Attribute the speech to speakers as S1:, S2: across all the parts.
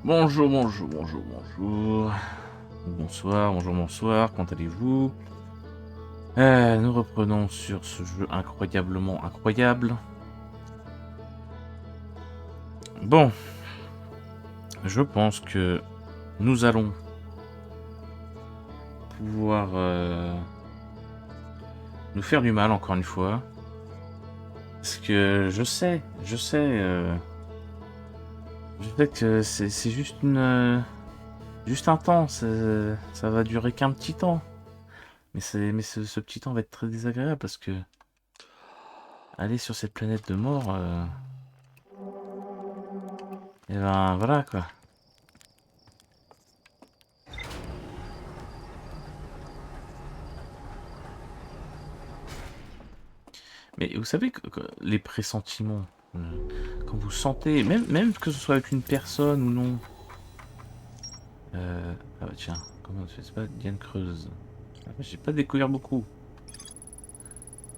S1: Bonjour, bonjour, bonjour, bonjour. Bonsoir, bonjour, bonsoir, comment allez-vous? Nous reprenons sur ce jeu incroyablement incroyable. Bon, je pense que nous allons pouvoir nous faire du mal encore une fois. Parce que je sais que c'est juste juste un temps, ça va durer qu'un petit temps. Mais ce petit temps va être très désagréable parce que aller sur cette planète de mort, et ben voilà quoi. Mais vous savez que les pressentiments, quand vous sentez, même que ce soit avec une personne ou non. Ah bah tiens, comment ça se passe? Diane Creuse. Ah, j'ai pas découvert beaucoup.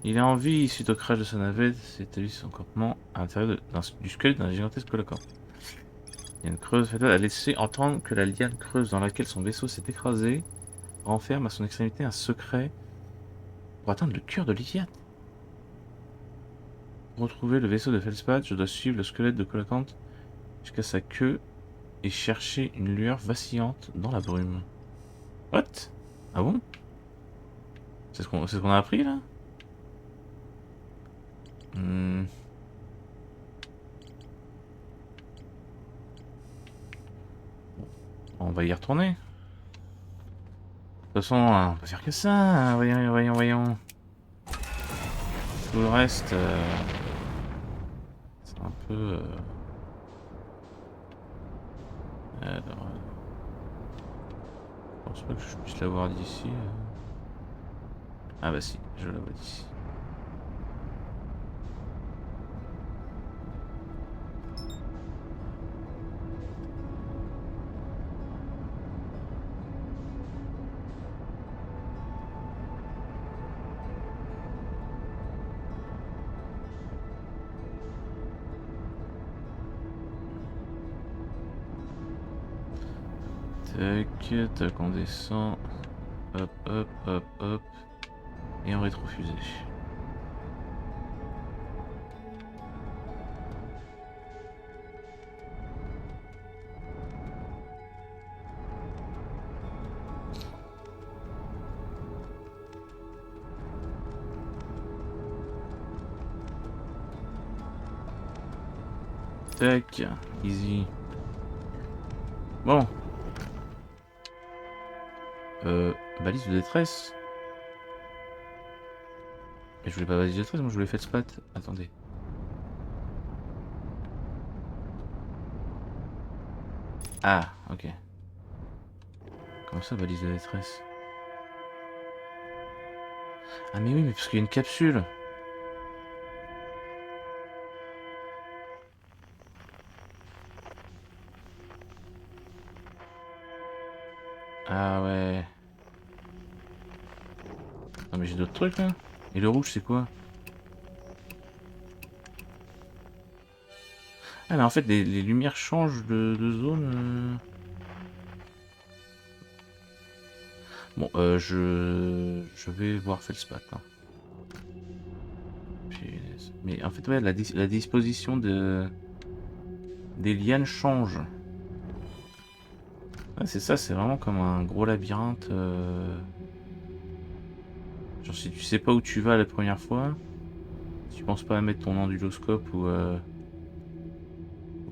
S1: Il est en vie suite au crash de sa navette, s'est établi son campement à l'intérieur du squelette d'un gigantesque volcan. Diane Creuse a laissé entendre que la liane creuse dans laquelle son vaisseau s'est écrasé renferme à son extrémité un secret pour atteindre le cœur de l'Iliade. Pour retrouver le vaisseau de Feldspath, je dois suivre le squelette de Colacante jusqu'à sa queue et chercher une lueur vacillante dans la brume. What? Ah bon? C'est ce qu'on a appris là? Hmm. On va y retourner. De toute façon, on peut faire que ça, hein. Voyons, voyons, voyons. Tout le reste, c'est un peu... alors, je pense pas que je puisse la voir d'ici. Ah bah si, je la vois d'ici. Tac, tac, on descend. Hop, hop, hop, hop. Et en rétrofusée. Tac, easy. Bon. Balise de détresse. Mais je voulais pas balise de détresse, moi je voulais fait spat. Attendez. Ah, ok. Comment ça, balise de détresse? Ah mais oui, mais parce qu'il y a une capsule. Ah ouais. Non mais j'ai d'autres trucs là. Et le rouge c'est quoi? Ah mais en fait les lumières changent de zone. Bon, je vais voir Feldspath. Hein. Mais en fait ouais, la disposition des lianes change. Ouais, c'est ça, c'est vraiment comme un gros labyrinthe. Genre si tu sais pas où tu vas la première fois, si tu penses pas à mettre ton onduloscope ou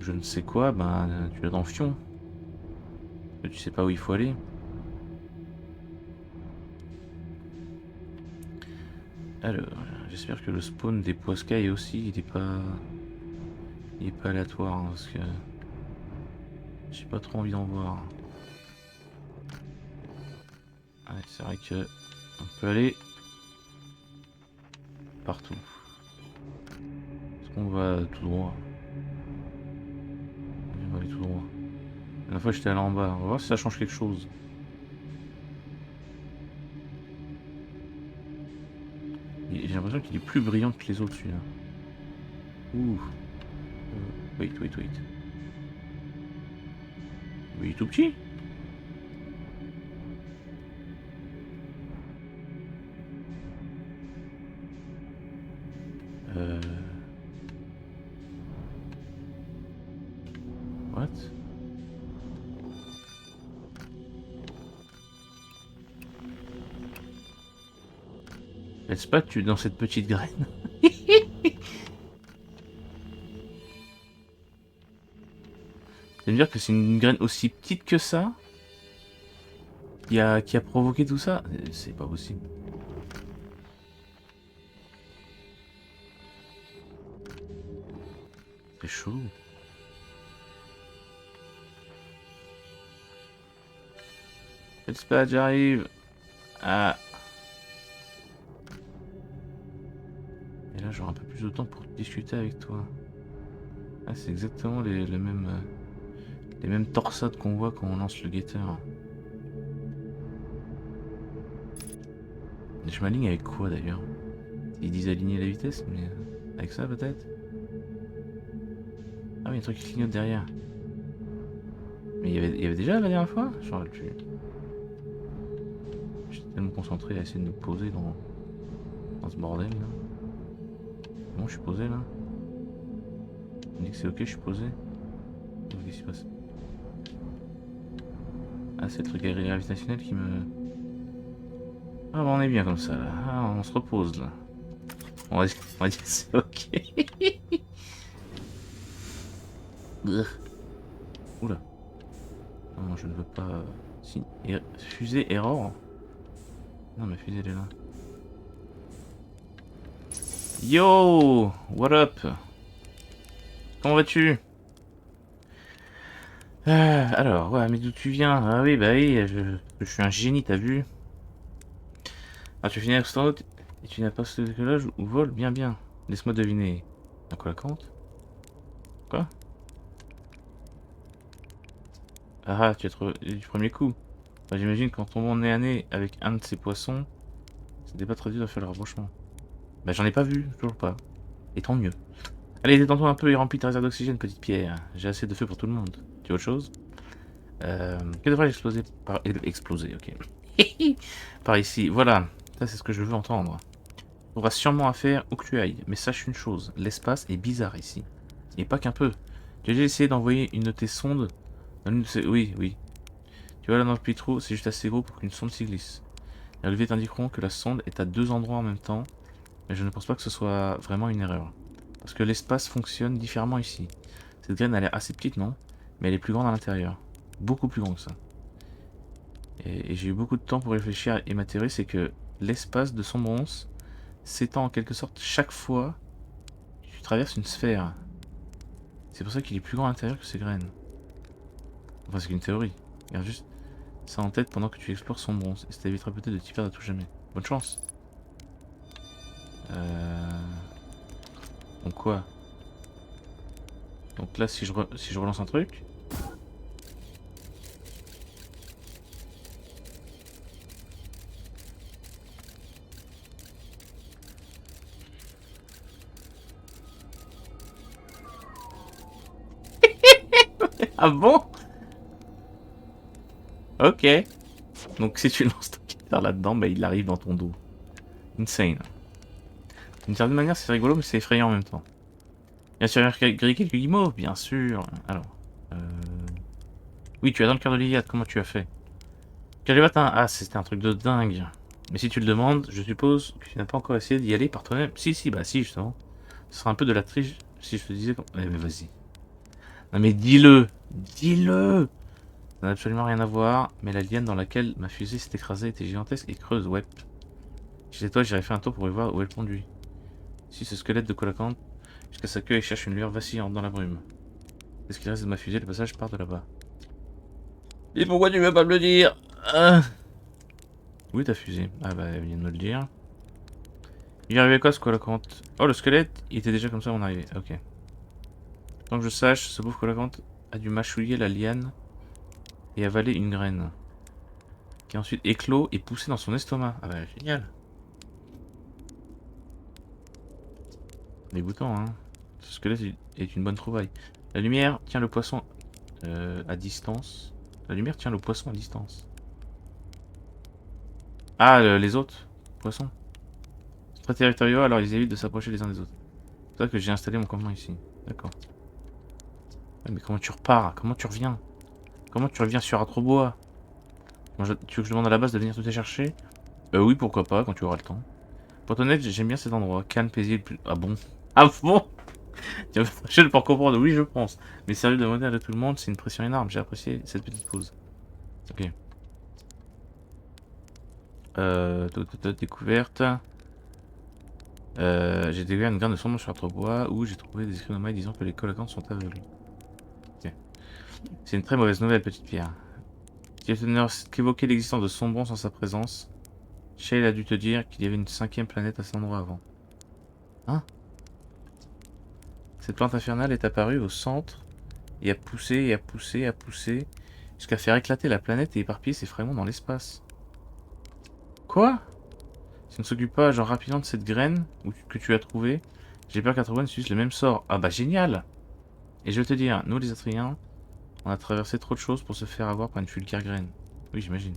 S1: je ne sais quoi, ben tu vas dans le fion. Que tu sais pas où il faut aller. Alors, j'espère que le spawn des Poiscailles aussi, il est pas aléatoire, hein, parce que j'ai pas trop envie d'en voir. Ouais, c'est vrai que on peut aller partout. Est-ce qu'on va tout droit? On va aller tout droit. La dernière fois j'étais allé en bas, on va voir si ça change quelque chose. J'ai l'impression qu'il est plus brillant que les autres celui-là. Ouh. Wait, wait, wait. Il est tout petit. Euh... What? Est-ce pas que tu es dans cette petite graine? Ça veut dire que c'est une graine aussi petite que ça qui a provoqué tout ça? C'est pas possible. C'est chaud. J'espère, j'arrive. Ah. Et là, j'aurai un peu plus de temps pour discuter avec toi. Ah, c'est exactement les mêmes torsades qu'on voit quand on lance le guetteur. Je m'aligne avec quoi d'ailleurs? Ils disent aligner la vitesse, mais avec ça peut-être? Ah oui, il y a un truc qui clignote derrière. Mais il y avait déjà la dernière fois? Je m'en rappelle plus. J'étais tellement concentré à essayer de me poser dans ce bordel là. Bon, je suis posé là. On dit que c'est ok, je suis posé. Qu'est-ce qui se passe? Ah, c'est le truc gravitationnel qui me... Ah bah on est bien comme ça là. Ah, on se repose là. On va dire que c'est ok. Oula. Non, je ne veux pas... Si... Fusée error. Non, ma fusée elle est là. Yo! What up? Comment vas-tu? Alors, ouais, mais d'où tu viens? Ah oui, bah oui, je suis un génie, t'as vu? Ah, tu finis astronaute et tu n'as pas ce décollage ou vol? Bien, bien. Laisse-moi deviner. Un colacante? Quoi? Ah, tu as trouvé du premier coup. Bah, j'imagine qu'en tombant nez à nez avec un de ces poissons, c'était pas très dur de faire le rapprochement. Bah, j'en ai pas vu, toujours pas. Et tant mieux. Allez, détends-toi un peu et remplis ta réserve d'oxygène, petite pierre. J'ai assez de feu pour tout le monde. Tu veux autre chose? Que devrait exploser par... Exploser, ok. Par ici, voilà. Ça, c'est ce que je veux entendre. Tu auras sûrement à faire où que tu ailles. Mais sache une chose, l'espace est bizarre ici. Et pas qu'un peu. Tu as déjà essayé d'envoyer une de tes sondes dans l'une de ces... Oui, oui. Tu vois là dans le petit trou, c'est juste assez gros pour qu'une sonde s'y glisse. Les relevés t'indiqueront que la sonde est à deux endroits en même temps, mais je ne pense pas que ce soit vraiment une erreur. Parce que l'espace fonctionne différemment ici. Cette graine a l'air assez petite, non? Mais elle est plus grande à l'intérieur. Beaucoup plus grande que ça. Et j'ai eu beaucoup de temps pour réfléchir et ma théorie c'est que l'espace de son bronze s'étend en quelque sorte chaque fois que tu traverses une sphère. C'est pour ça qu'il est plus grand à l'intérieur que ses graines. Enfin c'est qu'une théorie. Garde juste ça en tête pendant que tu explores son bronze. Et ça t'évitera peut-être de t'y perdre à tout jamais. Bonne chance. Donc quoi? Donc là si je relance un truc. Ah bon? Ok. Donc si tu lances ton guitare là-dedans, bah il arrive dans ton dos. Insane. D'une certaine manière c'est rigolo mais c'est effrayant en même temps. Bien sûr, griller quelques guimauves, bien sûr. Alors. Euh... Oui, tu es dans le cœur de l'Iliade, comment tu as fait? Kalibat, ah, c'était un truc de dingue. Mais si tu le demandes, je suppose que tu n'as pas encore essayé d'y aller par toi-même. Si, si, bah si, justement. Ce serait un peu de la triche si je te disais... Eh, mais vas-y. Non mais dis-le! Dis-le! Ça n'a absolument rien à voir, mais la liane dans laquelle ma fusée s'est écrasée était gigantesque et creuse, ouais. Chez toi, j'irai faire un tour pour y voir où elle conduit. Si ce squelette de colacante, jusqu'à sa queue, et cherche une lueur vacillante dans la brume. Qu'est-ce qu'il reste de ma fusée? Le passage part de là-bas. Et pourquoi tu veux pas me le dire? Où est ta fusée? Ah bah, elle vient de me le dire. Il arrivait quoi ce colacante? Oh, le squelette, il était déjà comme ça à mon arrivée. Ok. Tant que je sache, ce pauvre colacante a dû mâchouiller la liane et avaler une graine. Qui a ensuite éclos et poussé dans son estomac. Ah bah, génial. Dégoûtant, hein. Ce squelette est une bonne trouvaille. La lumière tient le poisson à distance. La lumière tient le poisson à distance. Ah, les autres poissons. C'est très territoriaux, alors ils évitent de s'approcher les uns des autres. C'est pour ça que j'ai installé mon campement ici. D'accord. Ouais, mais comment tu repars? Comment tu reviens? Comment tu reviens sur Atrobois? Tu veux que je demande à la base de venir te chercher? Oui, pourquoi pas, quand tu auras le temps. Pour être honnête, j'aime bien cet endroit. Calme, paisible. Ah bon? Ah bon? Tu vas chercher pour comprendre, oui, je pense. Mais sérieux, demander à tout le monde, c'est une pression énorme. J'ai apprécié cette petite pause. Ok. Découverte. J'ai découvert une graine de saumon sur Artrebois où j'ai trouvé des écrits de mailles disant que les colocants sont aveugles. Ok. C'est une très mauvaise nouvelle, petite pierre. Qu'évoquer l'existence de Sombron sans sa présence. Shale a dû te dire qu'il y avait une 5e planète à cet endroit avant. Hein? Cette plante infernale est apparue au centre et a poussé et a poussé et a poussé jusqu'à faire éclater la planète et éparpiller ses fragments dans l'espace. Quoi? Si on ne s'occupe pas genre rapidement de cette graine que tu as trouvée, j'ai peur qu'Atrobois subisse le même sort. Ah bah génial! Et je vais te dire, nous les Atriens, on a traversé trop de choses pour se faire avoir par une vulgaire graine. Oui, j'imagine.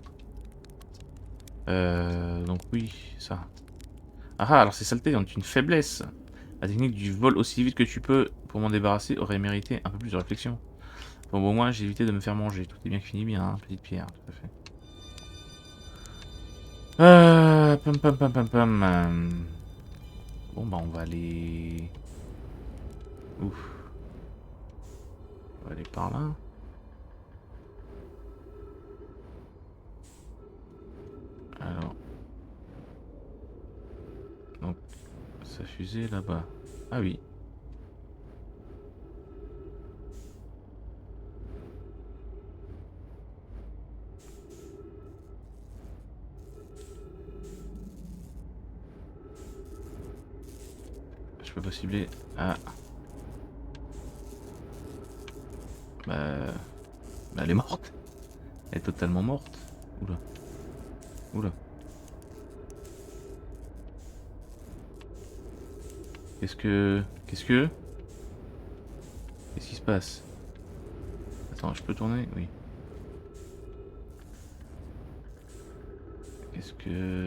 S1: Donc oui, ça. Ah ah, alors ces saletés ont une faiblesse. La technique du vol aussi vite que tu peux pour m'en débarrasser aurait mérité un peu plus de réflexion. Bon, au moins j'ai évité de me faire manger. Tout est bien qui finit bien, hein, petite pierre, tout à fait. Pam pam pam pam pam. Bon bah on va aller... Ouf. On va aller par là. Alors. Donc, sa fusée là-bas. Ah oui. Je peux pas cibler. Ah. Bah... Bah elle est morte. Elle est totalement morte. Oula. Oula. Qu'est-ce que... Qu'est-ce que... Qu'est-ce qui se passe? Attends, je peux tourner? Oui. Qu'est-ce que...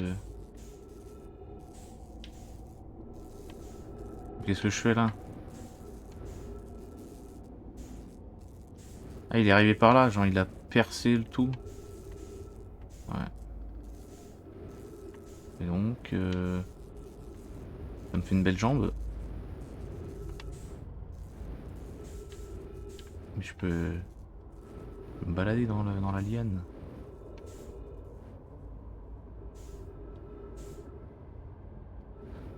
S1: Qu'est-ce que je fais là? Ah, il est arrivé par là, genre il a percé le tout. Ouais. Et donc... Ça me fait une belle jambe. Mais je peux me balader dans la liane.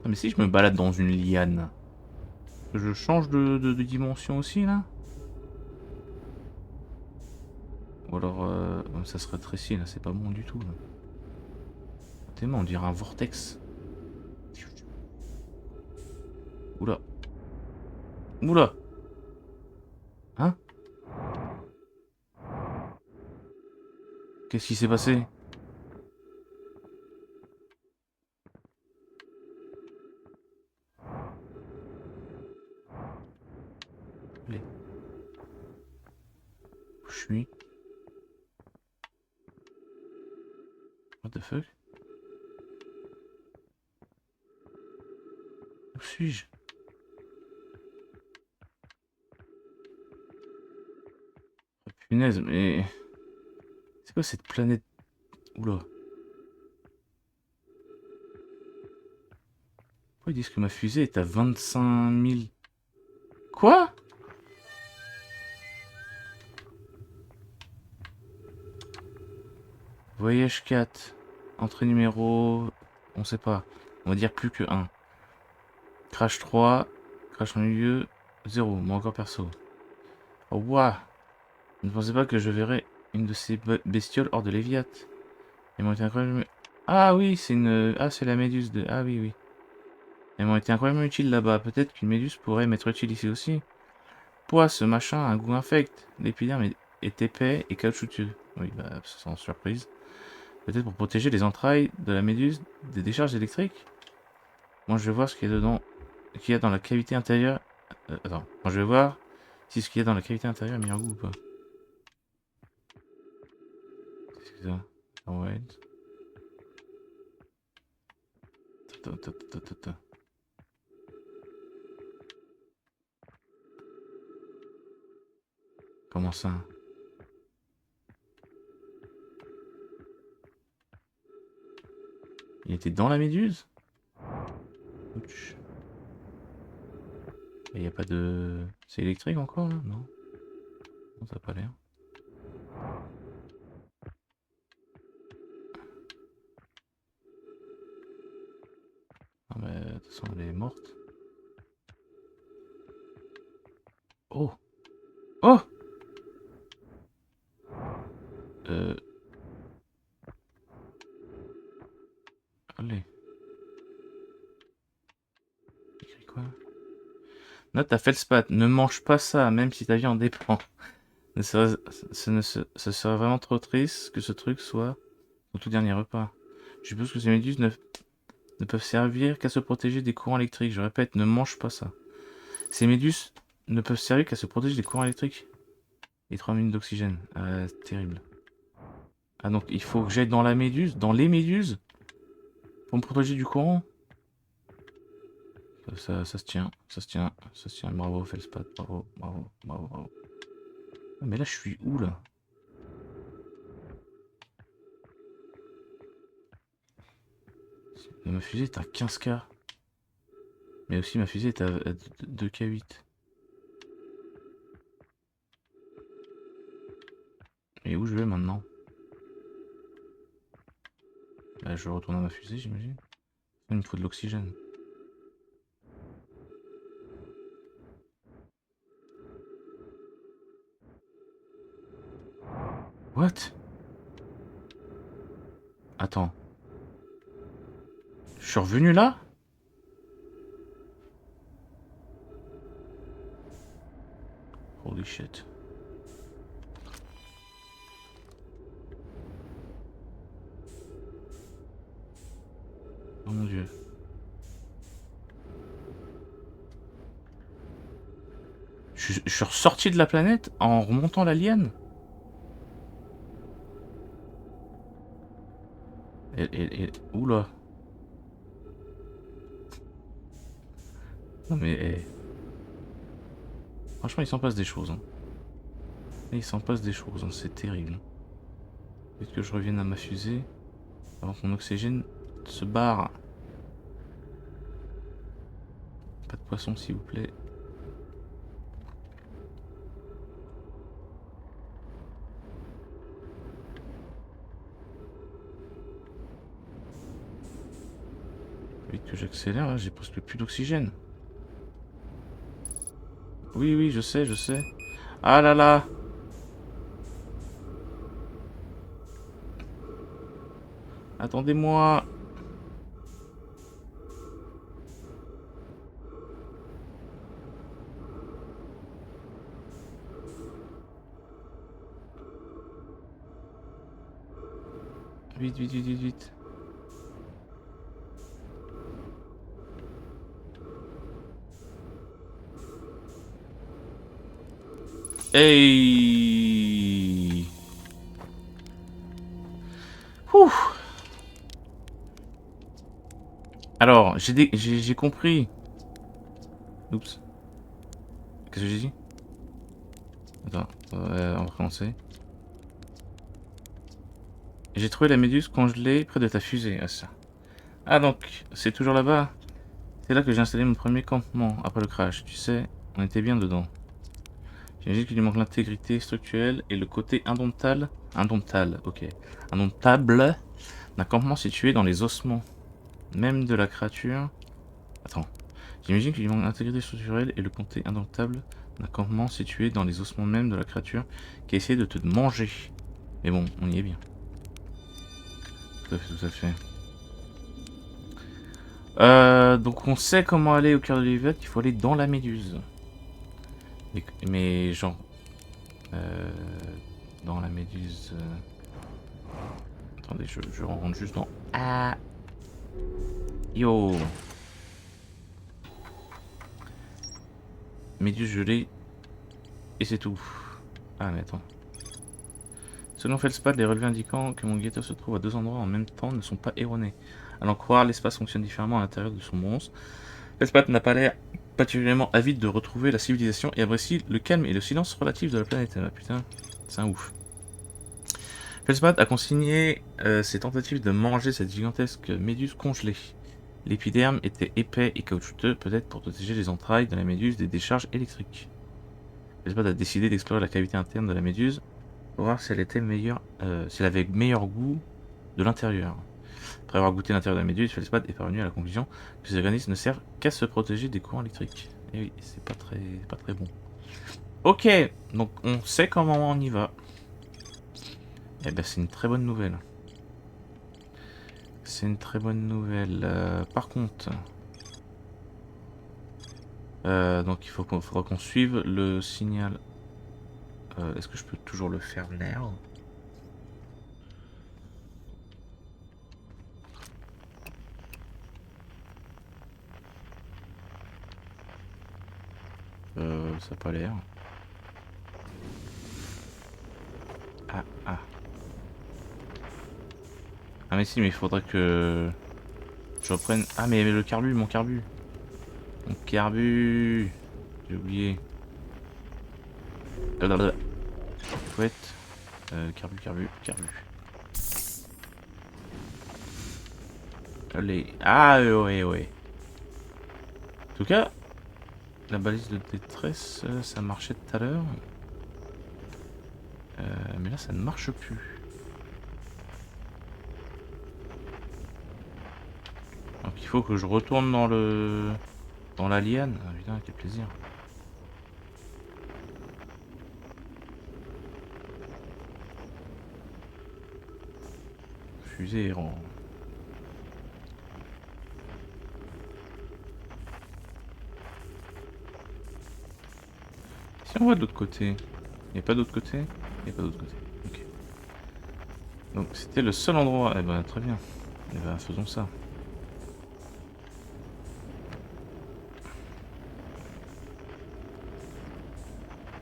S1: Ah, mais si je me balade dans une liane, je change de dimension aussi là? Ou alors ça se rétrécit là, c'est pas bon du tout là. Tellement on dirait un vortex. Oula. Oula. Hein? Qu'est-ce qui s'est passé? Allez. Où je suis? What the fuck? Où suis-je? Oh, punaise, mais... C'est quoi cette planète? Oula. Pourquoi ils disent que ma fusée est à 25 000? Quoi? Voyage 4. Entrée numéro... On sait pas. On va dire plus que 1. Crash 3. Crash en milieu 0. Moi encore perso. Oh waouh. Je ne pensais pas que je verrais une de ces bestioles hors de Léviat. Elles m'ont été incroyablement... Ah oui, c'est une... Ah, c'est la méduse de... Ah oui, oui. Elles m'ont été incroyablement utiles là-bas. Peut-être qu'une méduse pourrait m'être utile ici aussi. Pouah, ce machin a un goût infect. L'épiderme est épais et caoutchouteux. Oui, bah, sans surprise. Peut-être pour protéger les entrailles de la méduse des décharges électriques. Moi, je vais voir ce qu'il y a dedans... qu'il y a dans la cavité intérieure... attends. Moi, je vais voir si ce qu'il y a dans la cavité intérieure a meilleur goût ou pas. c'est ça? Ouais. Attends. Comment ça? Il était dans la méduse? Ouch. Il n'y a pas de... C'est électrique encore là? Non? Non, ça n'a pas l'air. Ah mais de toute façon elle est morte. Oh! Oh! Allez. Écrit quoi? Note à Feldspath, ne mange pas ça, même si ta vie en dépend. Ce serait vraiment trop triste que ce truc soit au tout dernier repas. Je suppose que ces méduses ne peuvent servir qu'à se protéger des courants électriques. Je répète, ne mange pas ça. Ces méduses ne peuvent servir qu'à se protéger des courants électriques. Et 3 minutes d'oxygène. Terrible. Ah donc il faut que j'aille dans la méduse, dans les méduses, pour me protéger du courant. Ça se tient, ça se tient. Bravo Feldspath, bravo. Ah, mais là je suis où là? Ma fusée est à 15K. Mais aussi ma fusée est à 2K8. Et où je vais maintenant? Bah, je retourne à ma fusée, j'imagine. Il me faut de l'oxygène. What? Attends. Je suis revenu là? Holy shit. Oh mon dieu. Je suis ressorti de la planète en remontant la liane? Oula. Non mais... Franchement, il s'en passe des choses. Hein. Il s'en passe des choses, hein. C'est terrible. Peut-être que je revienne à ma fusée avant que mon oxygène se barre. Pas de poisson, s'il vous plaît. Vite que j'accélère, là, j'ai presque plus d'oxygène. Oui, je sais. Ah là là! Attendez-moi! Vite. Hey! Ouh! Alors, j'ai compris. Oups. Qu'est-ce que j'ai dit? Attends, on va recommencer. J'ai trouvé la méduse congelée près de ta fusée. Ah, ça. Ah donc, c'est toujours là-bas? C'est là que j'ai installé mon premier campement après le crash. Tu sais, on était bien dedans. J'imagine qu'il lui manque l'intégrité structurelle et le côté indomptable d'un campement situé dans les ossements même de la créature. Attends. J'imagine qu'il lui manque l'intégrité structurelle et le côté indomptable d'un campement situé dans les ossements même de la créature qui a essayé de te manger. Mais bon, on y est bien. Tout à fait. Donc on sait comment aller au cœur de l'Évêque, il faut aller dans la méduse. Mais genre... dans la méduse... Attendez, je rentre juste dans... Ah. Yo. Méduse gelée. Et c'est tout. Ah mais attends. Selon Felspad, les relevés indiquant que mon guetteur se trouve à 2 endroits en même temps ne sont pas erronés. À l'en croire, l'espace fonctionne différemment à l'intérieur de son monstre. Felspad n'a pas l'air particulièrement avide de retrouver la civilisation et apprécie le calme et le silence relatif de la planète. Ah, putain, c'est un ouf. Felspad a consigné ses tentatives de manger cette gigantesque méduse congelée. L'épiderme était épais et caoutchouteux, peut-être pour protéger les entrailles de la méduse des décharges électriques. Felspad a décidé d'explorer la cavité interne de la méduse pour voir si elle était meilleure, si elle avait meilleur goût de l'intérieur. Après avoir goûté l'intérieur de la méduse, Felspad est parvenu à la conclusion que ces organismes ne servent qu'à se protéger des courants électriques. Et oui, c'est pas très bon. Ok, donc on sait comment on y va. Et ben c'est une très bonne nouvelle. C'est une très bonne nouvelle. Par contre, donc il faudra qu'on suive le signal. Est-ce que je peux toujours le faire l'air? Ça n'a pas l'air. Ah. Ah mais si, mais il faudrait que je reprenne... Ah mais le carbu, mon carbu. Mon carbu. J'ai oublié. Chouette. Carbu. Allez. Ah ouais. En tout cas, la balise de détresse, ça marchait tout à l'heure. Mais là, ça ne marche plus. Donc il faut que je retourne dans la liane. Ah putain, quel plaisir. Fusée errant. Si on va de l'autre côté. Il n'y a pas d'autre côté? Il n'y a pas d'autre côté. Ok. Donc c'était le seul endroit. Eh ben très bien. Eh ben faisons ça.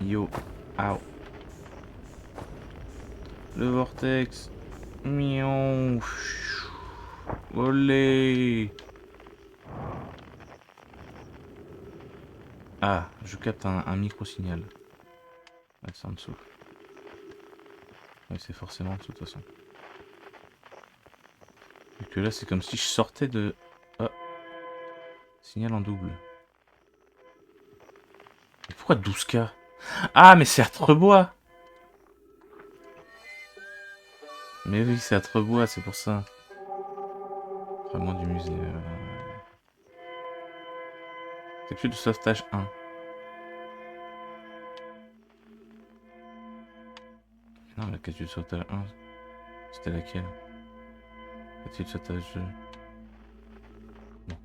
S1: Yo. Ow. Le vortex. Miaou. Olé. Ah, je capte un micro-signal. Ouais, c'est en dessous. Ouais, c'est forcément en dessous de toute façon. Et que là, c'est comme si je sortais de... Ah. Signal en double. Mais pourquoi 12K? Ah, mais c'est à Trebois. Mais oui, c'est à Trebois, c'est pour ça. Vraiment du musée. Capsule de sauvetage 1. Non, la capsule de sauvetage 1, c'était laquelle? Capsule de sauvetage 2. Bon.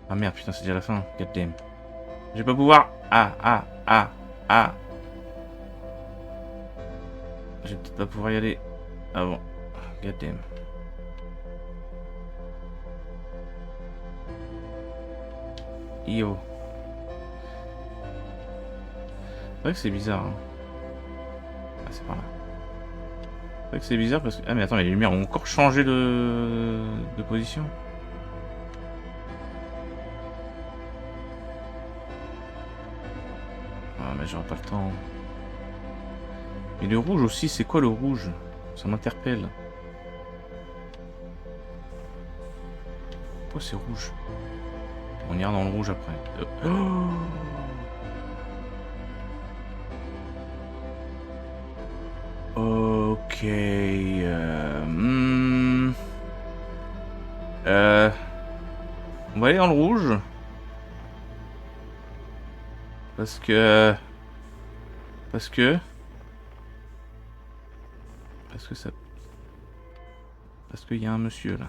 S1: Ah merde, putain, c'est déjà la fin. God damn. Je vais pas pouvoir. Ah. Je vais peut-être pas pouvoir y aller. Ah bon. God damn. Yo. C'est vrai que c'est bizarre. Hein. Ah, c'est par là. C'est vrai que c'est bizarre parce que... Ah mais attends, les lumières ont encore changé de position. Ah mais j'aurai pas le temps. Et le rouge aussi, c'est quoi le rouge? Ça m'interpelle. Pourquoi c'est rouge? On ira dans le rouge après. Ok. On va aller dans le rouge. Parce que ça... Parce qu'il y a un monsieur là.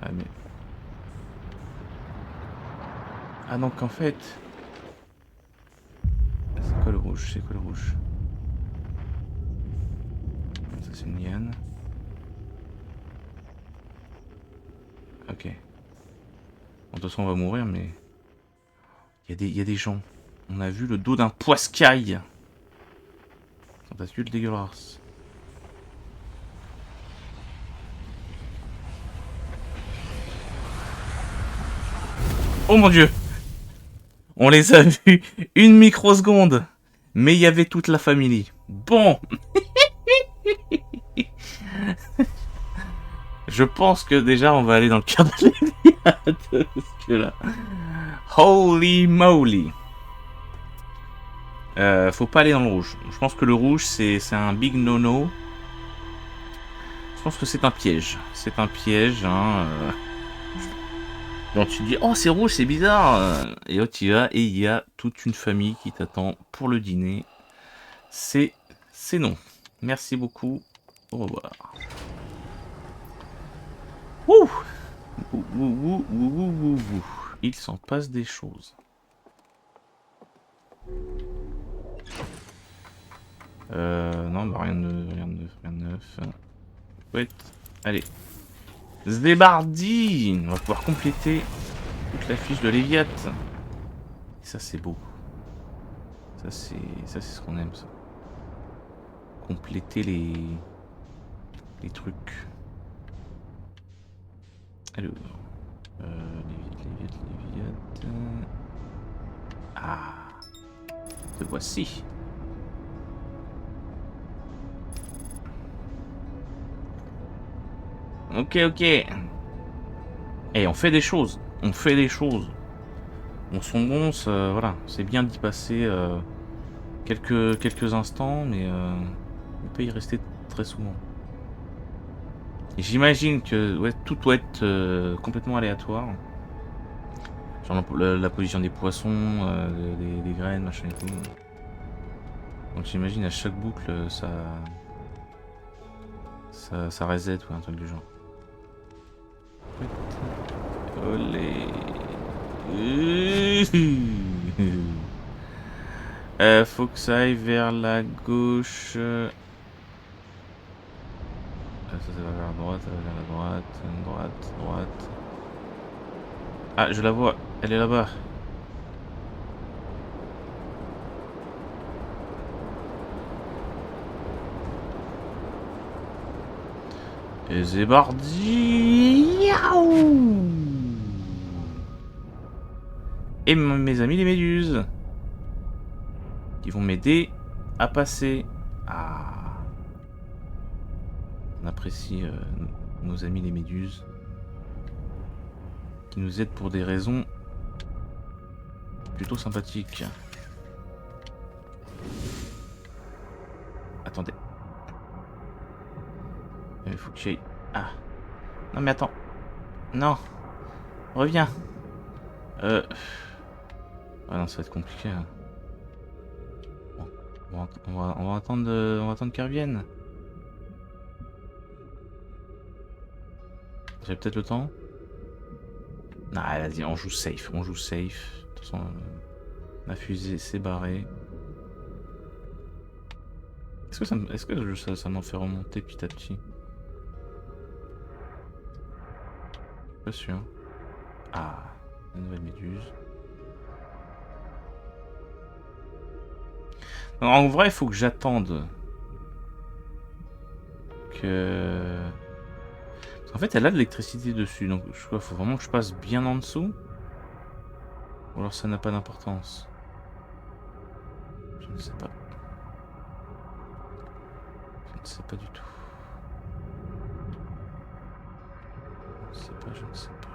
S1: Ah mais... Ah donc en fait... C'est quoi le rouge? Ça c'est une liane. Ok. Bon, de toute façon on va mourir mais... Il y a des gens. On a vu le dos d'un poiscaille. Bascule dégueulasse. Oh mon dieu! On les a vus une microseconde! Mais il y avait toute la famille. Bon! Je pense que déjà on va aller dans le cœur de l'Eliade. Parce que là... Holy moly! Faut pas aller dans le rouge. Je pense que le rouge c'est un big no-no. Je pense que c'est un piège. C'est un piège, hein. Donc tu te dis, oh c'est rouge, c'est bizarre. Et là tu y vas et il y a toute une famille qui t'attend pour le dîner. C'est non. Merci beaucoup. Au revoir. Ouh, ouh, ouh, ouh, ouh, ouh, ouh. Il s'en passe des choses. Non, bah rien de neuf, rien de neuf. Ouais, allez. Zébardi. On va pouvoir compléter toute la fiche de Léviat. Et ça c'est beau. Ça c'est ce qu'on aime ça. Compléter les trucs. Alors, Léviat. Ah, te voici. Ok, ok. Et on fait des choses. On fait des choses. On s'engonce, voilà. C'est bien d'y passer quelques instants, mais on peut y rester très souvent. Et j'imagine que ouais, tout doit être complètement aléatoire. Genre la position des poissons, des graines, machin et tout. Donc j'imagine à chaque boucle, ça reset ou un truc du genre. Olé. Faut que ça aille vers la gauche. Ça va vers la droite, ça va vers la droite, droite. Ah, je la vois, elle est là-bas. Et c'est parti. Et mes amis les méduses qui vont m'aider à passer. Ah, on apprécie nos amis les méduses qui nous aident pour des raisons plutôt sympathiques. Attendez. Il faut que j'aille. Ah. Non mais attends. Non. Reviens. Ah non, ça va être compliqué. Hein. Bon, on va attendre qu'elle revienne. J'ai peut-être le temps. Non, vas-y, on joue safe. On joue safe. De toute façon, la fusée s'est barrée. Est-ce que ça m'en fait remonter petit à petit? Pas sûr. Ah, la nouvelle méduse. Non, en vrai, il faut que j'attende que... En fait, elle a de l'électricité dessus, donc je crois qu'il faut vraiment que je passe bien en dessous. Ou alors ça n'a pas d'importance. Je ne sais pas. Je ne sais pas du tout. Je ne sais pas.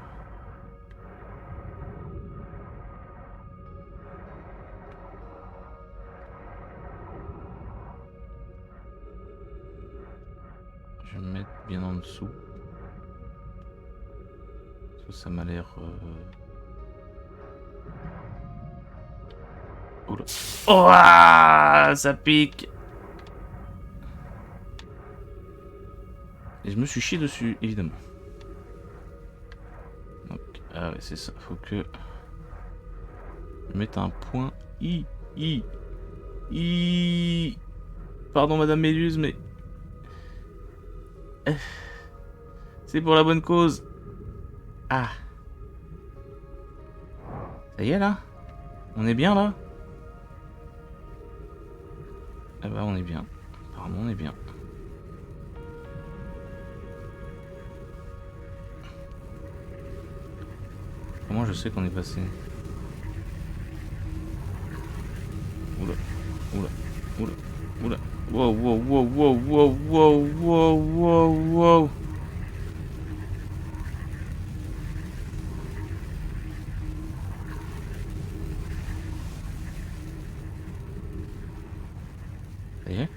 S1: Je vais me mettre bien en dessous. Parce que ça m'a l'air... Oula. Oh, ah, ça pique. Et je me suis chié dessus, évidemment. Donc, ah ouais, c'est ça. Faut que je mette un point. Pardon, Madame Méduse, mais c'est pour la bonne cause. Ah. Ça y est là? On est bien là? Ah bah on est bien. Apparemment, on est bien. Comment je sais qu'on est passé? Oula, oula, oula, oula. Wow, wow, wow, wow, wow, wow, wow, wow, wow. Ça y est? Ça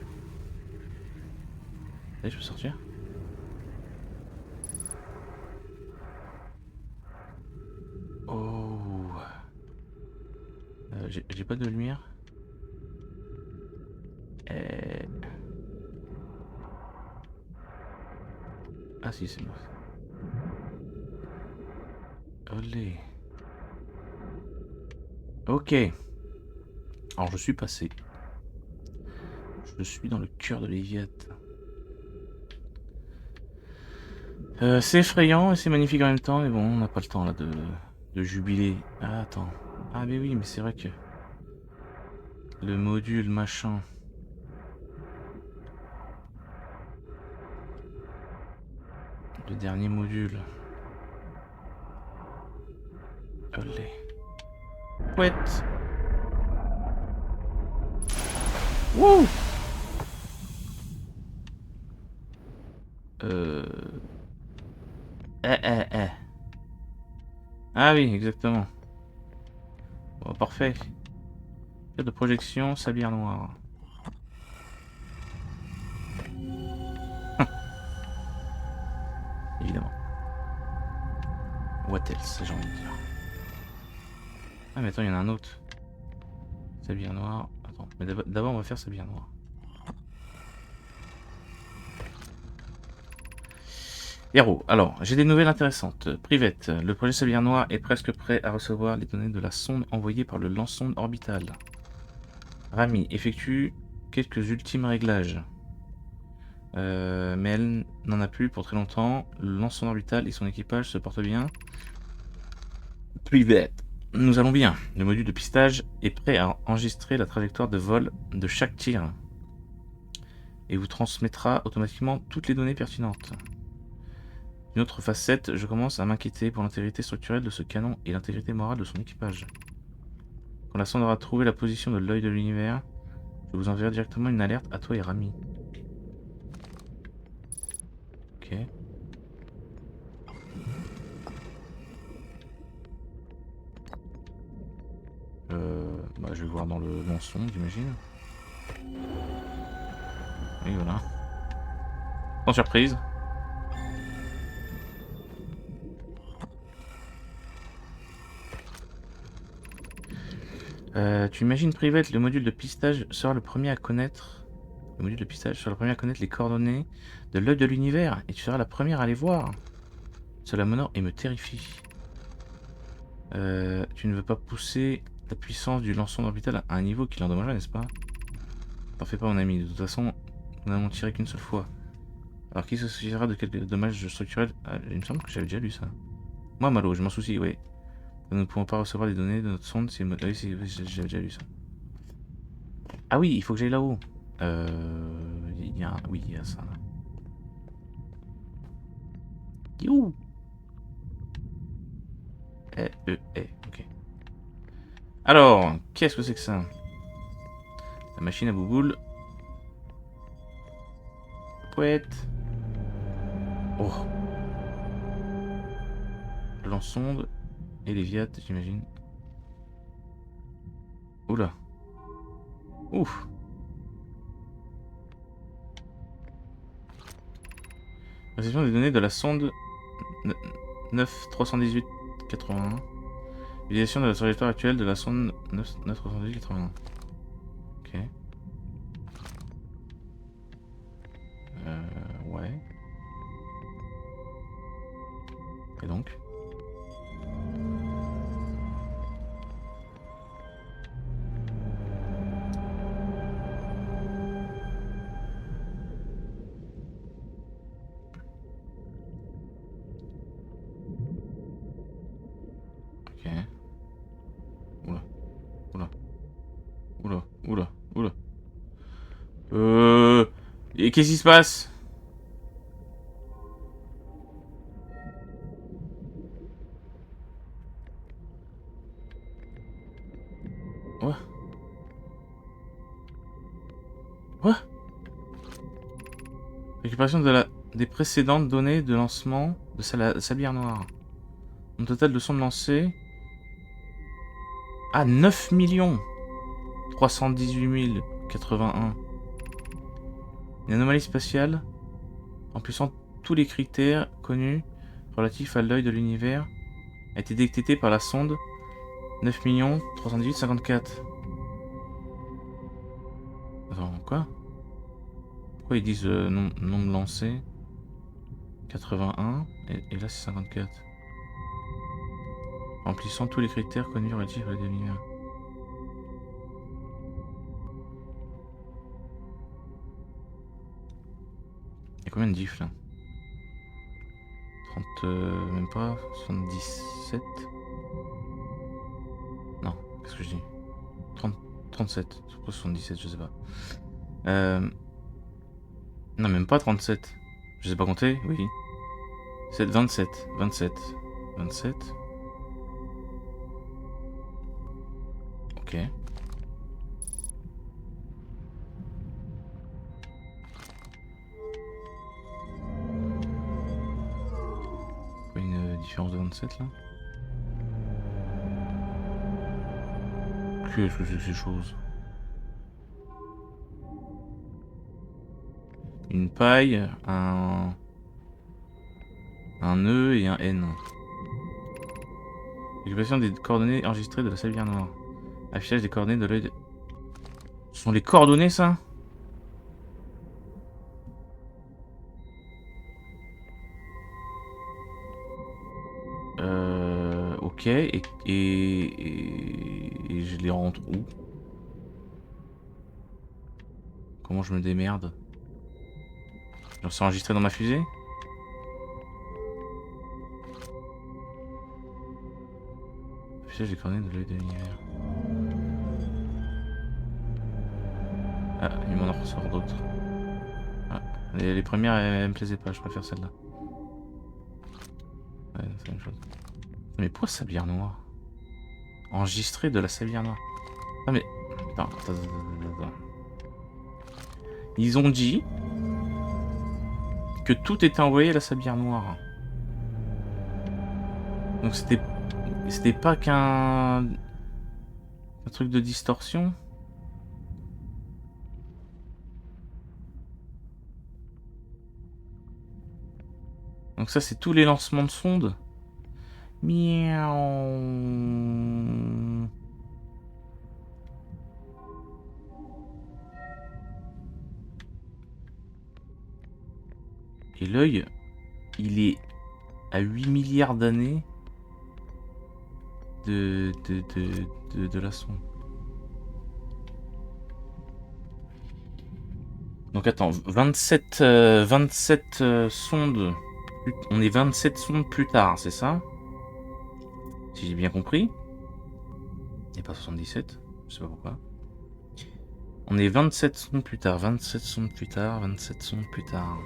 S1: y est, je peux sortir? Oh. J'ai pas de lumière. Euh... Ah si, c'est bon. Olé. Ok. Alors je suis passé. Je suis dans le cœur de l'Eviat. C'est effrayant et c'est magnifique en même temps, mais bon, on n'a pas le temps là de jubiler. Ah, attends. Ah, mais oui, mais c'est vrai que le module machin. Le dernier module. Olé. Ouette. Wouh. Euh... Eh. Ah oui, exactement. Bon, parfait. De projection, sablière noire. Évidemment. What else, j'ai envie de dire. Ah, mais attends, il y en a un autre. Sablière noire. Attends, mais d'abord, on va faire sablière noire. Héros, alors, j'ai des nouvelles intéressantes. Privette, le projet Sablière Noire est presque prêt à recevoir les données de la sonde envoyée par le lance-sonde orbital. Rami effectue quelques ultimes réglages. Mais elle n'en a plus pour très longtemps. Le lance-sonde orbital et son équipage se portent bien. Privette, nous allons bien. Le module de pistage est prêt à enregistrer la trajectoire de vol de chaque tir et vous transmettra automatiquement toutes les données pertinentes. Une autre facette, je commence à m'inquiéter pour l'intégrité structurelle de ce canon et l'intégrité morale de son équipage. Quand la sonde aura trouvé la position de l'œil de l'univers, je vous enverrai directement une alerte à toi et Rami. Ok. Bah, je vais voir dans le son, j'imagine. Oui, voilà. Sans surprise. Tu imagines, Private, le module de pistage sera le premier à connaître. Le module de pistage sera le premier à connaître les coordonnées de l'œil de l'univers et tu seras la première à les voir. Cela m'honore et me terrifie. Tu ne veux pas pousser la puissance du lance-sonde orbital à un niveau qui l'endommagerait, n'est-ce pas? T'en fais pas, mon ami. De toute façon, nous n'avons tiré qu'une seule fois. Alors, qui se souciera de quelques dommages structurels? Il me semble que j'avais déjà lu ça. Moi, Malo, je m'en soucie, oui. Nous ne pouvons pas recevoir les données de notre sonde si... Ah oui, j'avais déjà lu ça. Ah oui, il faut que j'aille là-haut. Il y a Oui, il y a ça, là. You. Ok. Alors, qu'est-ce que c'est que ça? La machine à bouboule. Pouette. Oh. Le lance-sonde. Et les viates, j'imagine. Oula. Ouf. Réception des données de la sonde 9-318-81. Utilisation de la trajectoire actuelle de la sonde 9-318-81. Ok. Ouais. Et donc? Ok. Oula. Oula. Oula. Oula. Oula. Et qu'est-ce qui se passe? Ouais. Ouais. Récupération des précédentes données de lancement de Sablière Noire. Un total de sondes lancées. Ah, 9 318 081. Une anomalie spatiale remplissant tous les critères connus relatifs à l'œil de l'univers a été détectée par la sonde 9 318 54. Attends, quoi? Pourquoi ils disent nombre lancé 81 et là c'est 54. Remplissant tous les critères connus relatifs à l'œil de l'univers. Il y a combien de diffs là? 30, même pas, 77. Non, qu'est-ce que je dis? 30, 37, pourquoi 77, je sais pas. Non, même pas 37. Je sais pas compter, oui. 7, 27, 27, 27. Ok. Quoi, une différence de 27 là? Qu'est-ce que c'est que ces choses? Une paille, un E et un N. Récupération des coordonnées enregistrées de la Sablière Noire. Affichage des coordonnées de l'œil de... Ce sont les coordonnées ça? Ok, et je les rentre où? Comment je me démerde? Genre c'est enregistré dans ma fusée? Affichage des coordonnées de l'œil de l'univers. Ah, il m'en en ressort d'autres. Ah, les premières elles me plaisaient pas, je préfère celle-là. Ouais, c'est la même chose. Mais pourquoi Sablière Noire? Enregistré de la Sablière Noire. Ah mais... Attends. Ils ont dit que tout était envoyé à la Sablière Noire. Donc c'était pas qu'un truc de distorsion. Donc ça c'est tous les lancements de sondes. Miaou. Et l'œil, il est à 8 milliards d'années de la sonde. Donc attends, 27 sondes. On est 27 sondes plus tard, c'est ça? Si j'ai bien compris. Et pas 77, je sais pas pourquoi. On est 27 sondes plus tard, 27 sondes plus tard, 27 sondes plus tard.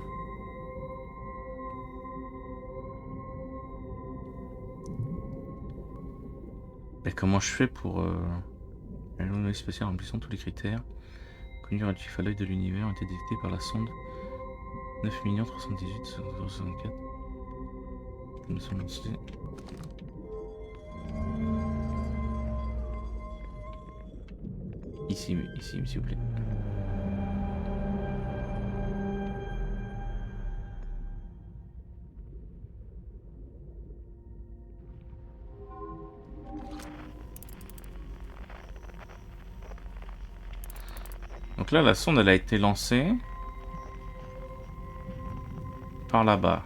S1: Et comment je fais pour... l'anomalie spatiale remplissant tous les critères connus relatifs à l'œil de l'univers ont été détectés par la sonde 9 318 064. Nous sommes lancés. Ici, s'il vous plaît. Donc là, la sonde, elle a été lancée par là-bas.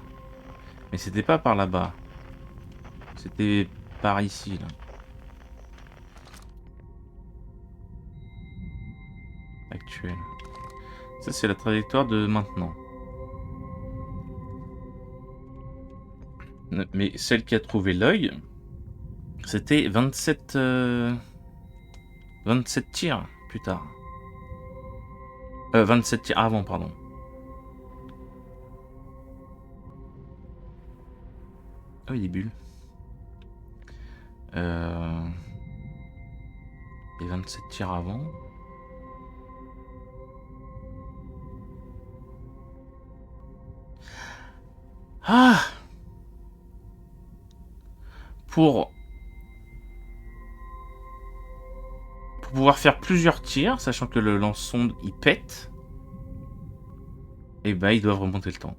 S1: Mais c'était pas par là-bas. C'était par ici, là. Actuelle. Ça, c'est la trajectoire de maintenant. Mais celle qui a trouvé l'œil, c'était 27 tirs plus tard. 27 tirs avant, pardon. oui, des bulles. Et 27 tirs avant. Ah! Pour pouvoir faire plusieurs tirs, sachant que le lance-sonde il pète, et bah ils doivent remonter le temps.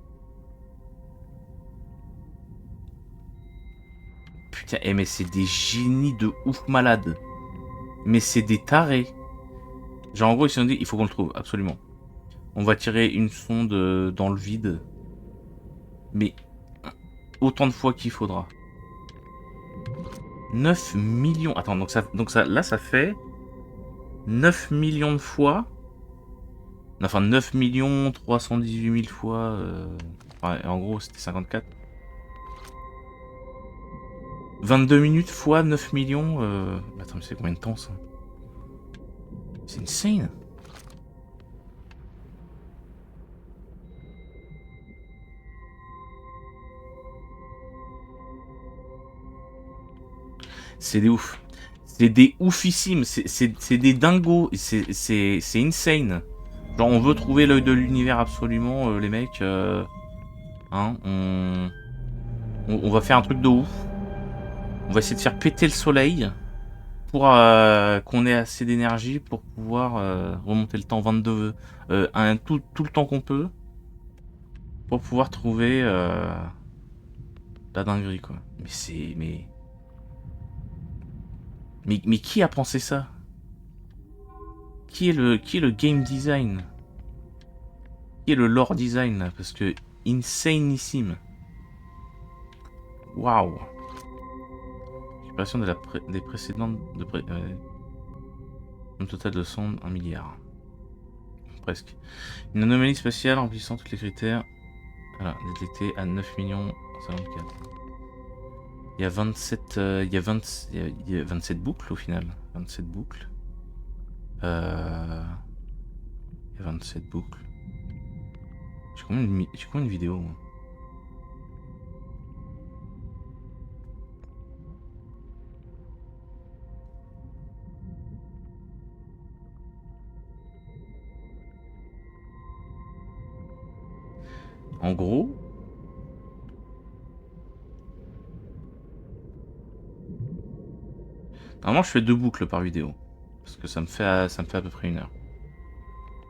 S1: Putain, mais c'est des génies de ouf malades. Mais c'est des tarés. Genre en gros ils se sont dit il faut qu'on le trouve, absolument. On va tirer une sonde dans le vide. Mais autant de fois qu'il faudra. 9 millions. Attends, donc ça, là ça fait 9 millions de fois. Enfin 9 millions 318 000 fois. Ouais, en gros c'était 54. 22 minutes fois 9 millions. Attends, mais c'est combien de temps ça? C'est insane. C'est des ouf. C'est des oufissimes. C'est des dingos. C'est insane. Genre, on veut trouver l'œil de l'univers absolument, les mecs. Hein, on va faire un truc de ouf. On va essayer de faire péter le soleil pour qu'on ait assez d'énergie pour pouvoir remonter le temps 22, tout le temps qu'on peut pour pouvoir trouver la dinguerie quoi. Mais c'est mais qui a pensé ça? Qui est le game design? Qui est le lore design là? Parce que insanissime. Waouh. Récupération des précédentes un total de sondes 1 milliard. Presque. Une anomalie spatiale remplissant tous les critères. Voilà, détectée à 9 millions 54. Il y a 27 il y a 27 boucles au final. 27 boucles. Il y a 27 boucles. J'ai combien de vidéos moi? En gros, normalement je fais 2 boucles par vidéo. Parce que ça me fait à peu près 1 heure.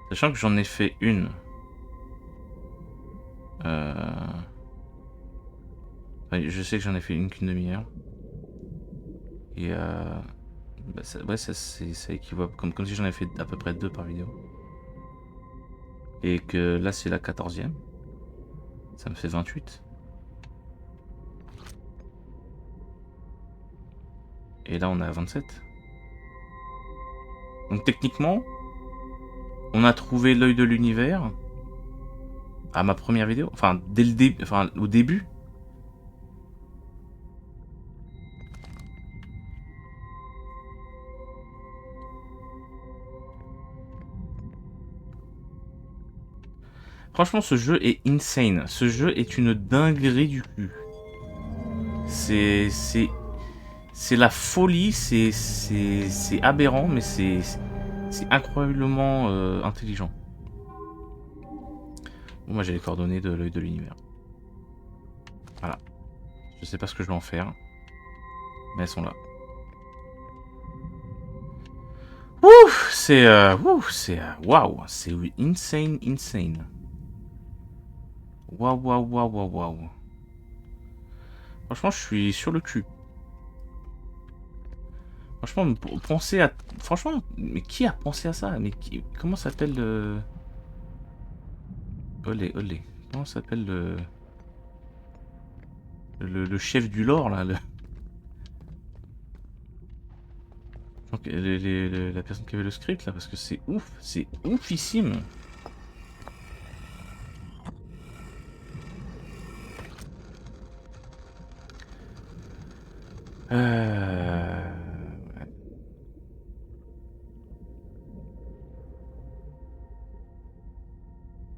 S1: Sachant que j'en ai fait une. Je sais que j'en ai fait une qu'une demi-heure. Et ouais, ça équivaut comme si j'en avais fait à peu près 2 par vidéo. Et que là c'est la 14e. Ça me fait 28. Et là on est à 27. Donc techniquement, on a trouvé l'œil de l'univers à ma première vidéo. Enfin, dès le début, enfin au début. Franchement, ce jeu est insane. Ce jeu est une dinguerie du cul. C'est la folie, c'est aberrant, mais c'est incroyablement intelligent. Bon, moi j'ai les coordonnées de l'œil de l'univers. Voilà. Je sais pas ce que je vais en faire, mais elles sont là. Ouf, c'est waouh, c'est insane. Waouh. Franchement, je suis sur le cul. Franchement, penser à... Franchement, mais qui a pensé à ça? Mais comment s'appelle le... Olé. Comment s'appelle le chef du lore, là Donc, la personne qui avait le script, là, parce que c'est ouf. C'est oufissime.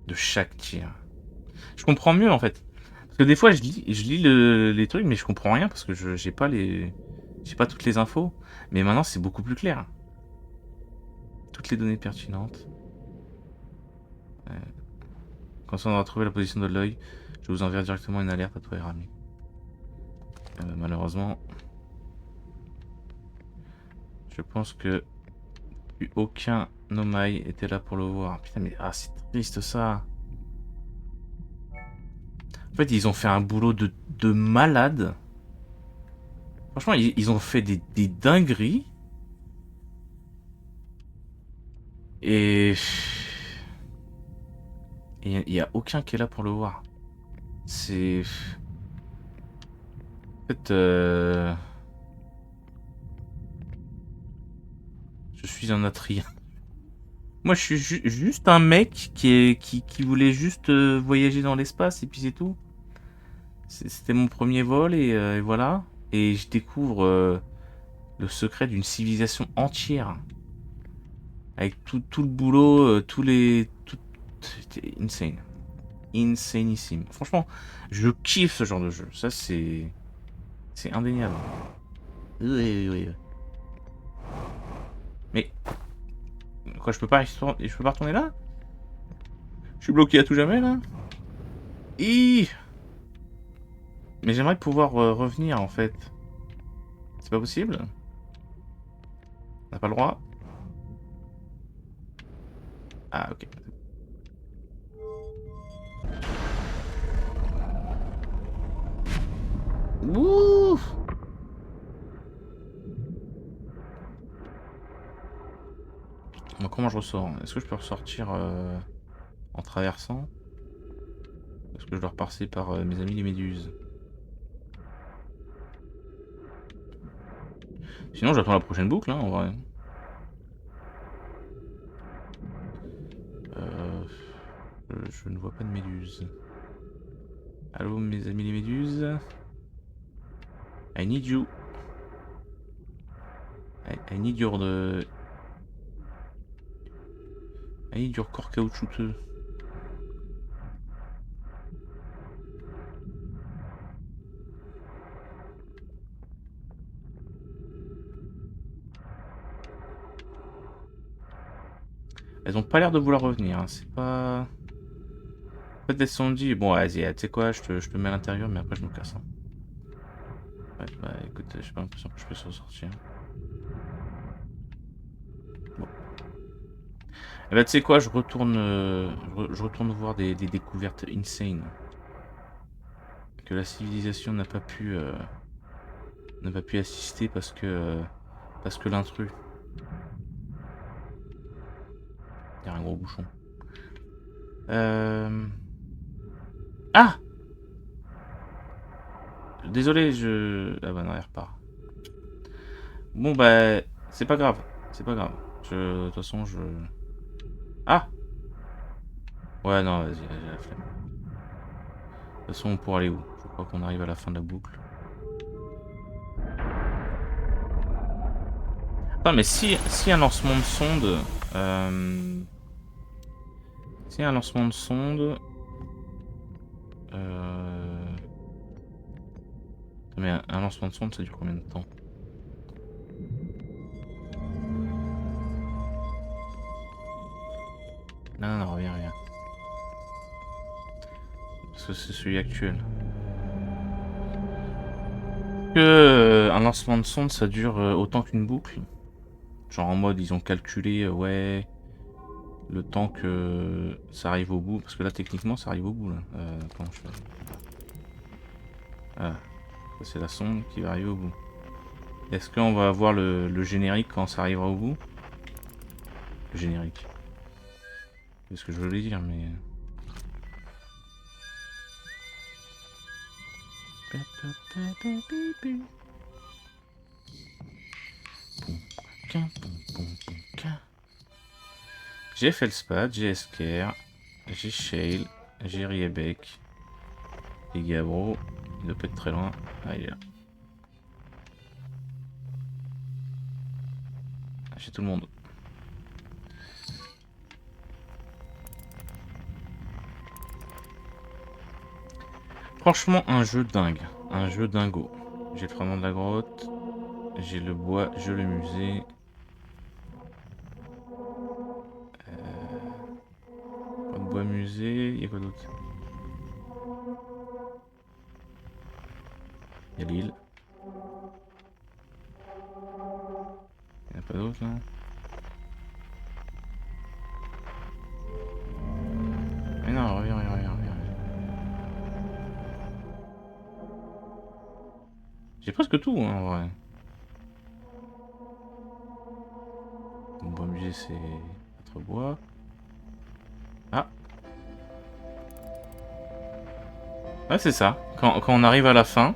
S1: De chaque tir. Je comprends mieux en fait. Parce que des fois, je lis les trucs, mais je comprends rien parce que j'ai pas j'ai pas toutes les infos. Mais maintenant, c'est beaucoup plus clair. Toutes les données pertinentes. Quand on aura trouvé la position de l'œil, je vous enverrai directement une alerte à toi et Rami. Malheureusement, je pense que aucun Nomai était là pour le voir. Putain, mais c'est triste ça. En fait, ils ont fait un boulot de malade. Franchement, ils ont fait des dingueries. Et il n'y a aucun qui est là pour le voir. C'est... En fait, je suis un atrien. Moi, je suis juste un mec qui voulait juste voyager dans l'espace et puis c'est tout. C'était mon premier vol et voilà. Et je découvre le secret d'une civilisation entière. Avec tout le boulot, tous les... C'était insane. Insanissime. Franchement, je kiffe ce genre de jeu. Ça, c'est... C'est indéniable. Oui. Mais... Quoi, je peux pas retourner là? Je suis bloqué à tout jamais, là? Mais j'aimerais pouvoir revenir, en fait. C'est pas possible? On n'a pas le droit? Ah, ok. Ouh! Bon, comment je ressors? Est-ce que je peux ressortir en traversant? Est-ce que je dois repasser par mes amis les méduses? Sinon, j'attends la prochaine boucle, hein, en vrai. Je ne vois pas de méduses. Allô, mes amis les méduses? I need you. I need your... I need your corps caoutchouteux. Elles ont pas l'air de vouloir revenir, hein. C'est pas... En fait, elles se sont dit, bon, vas-y, tu sais quoi, je te mets à l'intérieur, mais après je me casse. Hein. Ouais, bah écoute, j'ai pas l'impression que je peux s'en sortir. Bon. Et bah tu sais quoi, je retourne voir des découvertes insane. Que la civilisation n'a pas pu assister parce que l'intrus. Il y a un gros bouchon. Ah! Désolé, ah bah non, il repart. Bon bah, c'est pas grave. C'est pas grave. De toute façon, Ah! Ouais, non, vas-y, j'ai la flemme. De toute façon, pour aller où? Je crois qu'on arrive à la fin de la boucle. Attends, mais si un lancement de sonde... Si un lancement de sonde... Mais un lancement de sonde, ça dure combien de temps? Non, reviens. Parce que c'est celui actuel. Un lancement de sonde, ça dure autant qu'une boucle. Genre en mode, ils ont calculé, ouais, le temps que ça arrive au bout. Parce que là, techniquement, ça arrive au bout. Là. Comment je fais? Ah, c'est la sonde qui va arriver au bout. Est-ce qu'on va avoir le générique quand ça arrivera au bout? Le générique. C'est ce que je voulais dire, mais... J'ai Felspad, j'ai Esker, j'ai Shale, j'ai Riebeck, et Gabro. Il doit pas être très loin. Ah, il est là. J'ai tout le monde. Franchement, un jeu dingue. Un jeu dingo. J'ai le fragment de la grotte. J'ai le bois, je le musée. Pas de bois musée. Il y a quoi d'autre? Il y a l'île. Il n'y en a pas d'autre là. Mais non, reviens, reviens, reviens, reviens. J'ai presque tout hein, en vrai. Le bois musée c'est notre bois. Ah. Ouais c'est ça. Quand on arrive à la fin,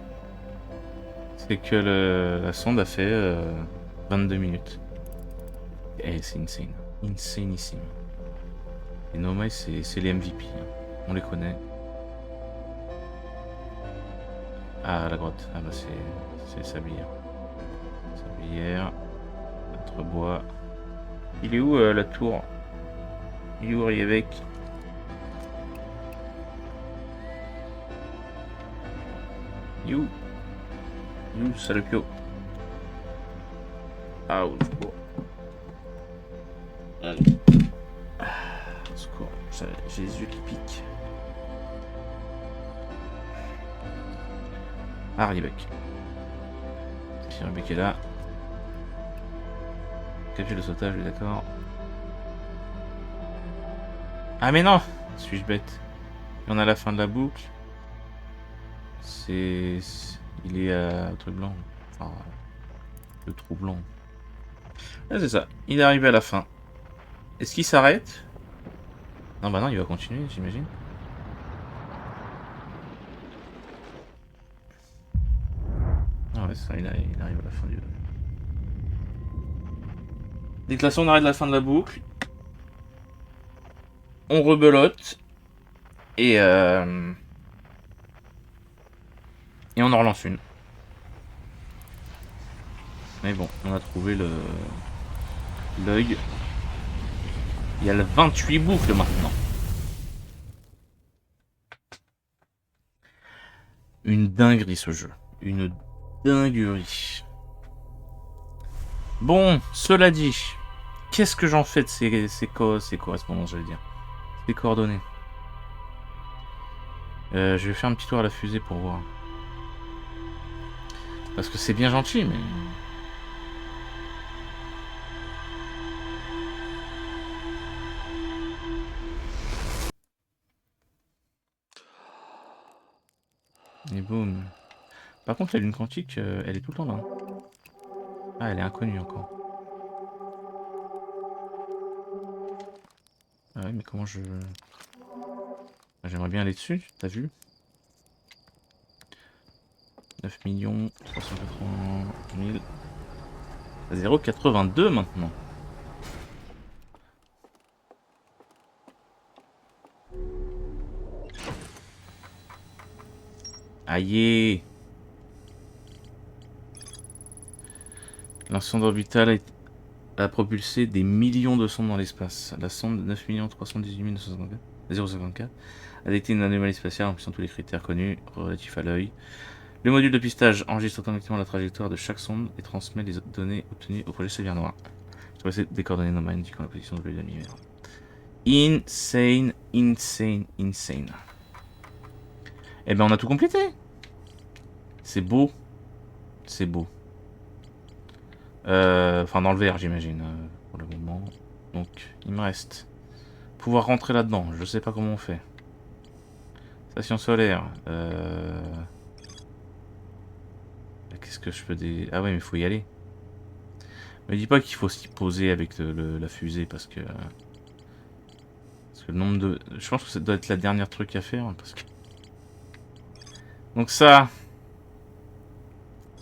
S1: c'est que la sonde a fait 22 minutes. Et c'est insane. Insanissime. Les Nomai c'est les MVP. Hein. On les connaît. Ah la grotte. Ah bah c'est sablière. Sablière. Notre bois. Il est où la tour? Il est où Rievec? Il est où? Il est où salopio? Ah au secours. Allez. Au secours. J'ai les yeux qui piquent. Ah Rievec. Si Rievec est là. Capture le sautage, d'accord. Ah mais non! Suis-je bête? On a la fin de la boucle. Il est à truc blanc. Enfin, le trou blanc. Ah, c'est ça. Il est arrivé à la fin. Est-ce qu'il s'arrête? Non, bah non, il va continuer, j'imagine. Ah ouais, c'est ça, il arrive à la fin du... Dès que la sonde arrive à la fin de la boucle, on rebelote. Et on en relance une. Mais bon, on a trouvé l'œil. Il y a le 28 boucles maintenant. Une dinguerie ce jeu. Une dinguerie. Bon, cela dit, qu'est-ce que j'en fais de ces correspondances, j'allais dire. Ces coordonnées. Je vais faire un petit tour à la fusée pour voir. Parce que c'est bien gentil, mais... Et boum. Par contre, la lune quantique, elle est tout le temps là. Ah, elle est inconnue encore. Ah ouais, mais comment je... J'aimerais bien aller dessus, t'as vu? 9 380 000... 0,82 maintenant. Aïe. La sonde orbitale a propulsé des millions de sondes dans l'espace. La sonde 9 318 054 a détecté une anomalie spatiale remplissant tous les critères connus relatifs à l'œil. Le module de pistage enregistre automatiquement la trajectoire de chaque sonde et transmet les données obtenues au projet Sévère Noir. C'est des coordonnées nomades indiquant la position de l'univers. Insane, insane, insane. Eh ben on a tout complété. C'est beau. C'est beau. Enfin dans le vert j'imagine pour le moment. Donc il me reste pouvoir rentrer là-dedans. Je sais pas comment on fait. Station solaire. Qu'est-ce que je peux Ah ouais mais il faut y aller. Me dis pas qu'il faut s'y poser avec la fusée parce que le nombre de... Je pense que ça doit être la dernière truc à faire parce que... Donc ça...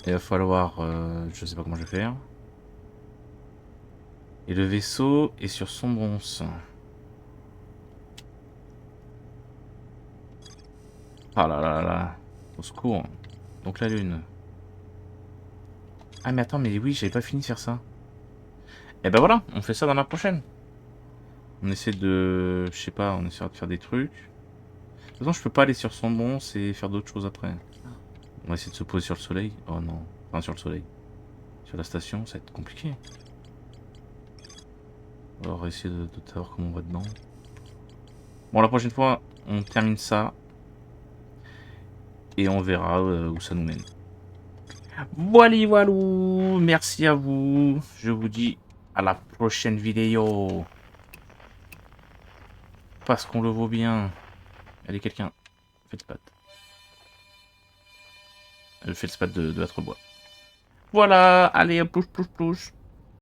S1: Il va falloir... je sais pas comment je vais faire. Et le vaisseau est sur Sombrance. Ah là là là. Au secours. Donc la lune. Ah mais attends, mais oui, j'avais pas fini de faire ça. Et ben voilà, on fait ça dans la prochaine. On essaie de... Je sais pas, on essaiera de faire des trucs. toute façon, je peux pas aller sur son bon, c'est faire d'autres choses après. On va essayer de se poser sur le soleil. Oh non, enfin sur le soleil. Sur la station, ça va être compliqué. On va essayer de savoir comment on va dedans. Bon, la prochaine fois, on termine ça. Et on verra où ça nous mène. Voilà, voilà. Merci à vous. Je vous dis à la prochaine vidéo. Parce qu'on le vaut bien. Allez, quelqu'un. Faites le spat. Faites le spat de la bois. Voilà. Allez, pousse, pousse, pousse.